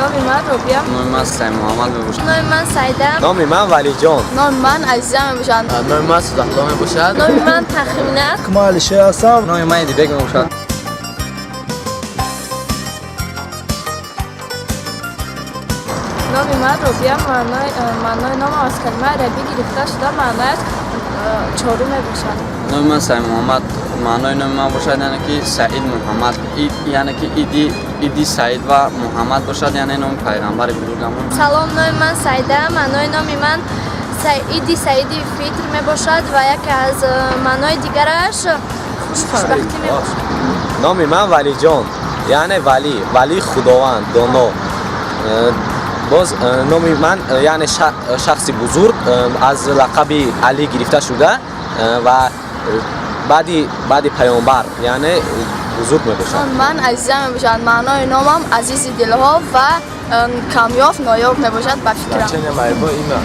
نام من روبیا. نام من سعید محمد میباشد. نام من سعیدم. نام من ولی جان. نام من عزیزم میباشد. نام من صدقلا میباشد. نام من تخمین است. کمال شه هستم. نام من دیبک میباشد. نام من روبیا. معنای نام از کلمه عربی گرفته شده، معنایش چهارم میباشد. نام من سعید محمد. معنای نام من باشد یعنی که سعید محمد، یعنی که ایدی سعید و محمد باشد، یعنی نام پیغمبر بزرگمون. سلام، نام من سعیده. معنای نام من سعیدی فطر میباشد و یکی از معنای دیگرش خوشبختی میباشد. نام من ولی جان یعنی ولی خداوند دانا. باز نام من یعنی شخصی بزرگ از لقب علی گرفته شده و بعدی پیامبر یعنی بزرگ میباشد. من عزیزم میباشد. معنای نامم عزیز دلها و کامیاب نایاب میباشد به فکرم. Значение моего имя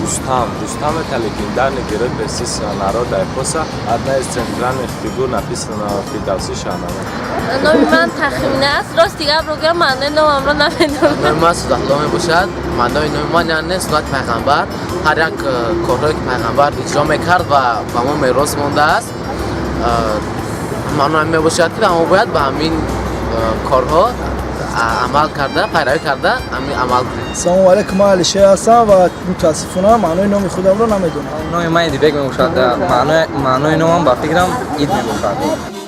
Рустам. Рустам это легендарный герой персидского народа эпоса, одна из центральных фигур, написана в Фирдавси Шаҳнама. نام من تخمین است. راست دیگه بگم معنای نامم را نمیدونم. نام من صدقلا میباشد. معنای نام من یعنی سنت پیغمبر، هر یک کارهایی که پیغمبر اجرا میکرد و به ما میراث مانده است، معنای میباشد که ما باید به همین کارها عمل کرده، پیروی کرده، همین عمل کنیم. سلام علیکم، کمال شه هستم و متاسفانه معنای نام خودم رو نمیدونم. نام من دیبک میباشد. معنای نامم با فکرم اید میباشد.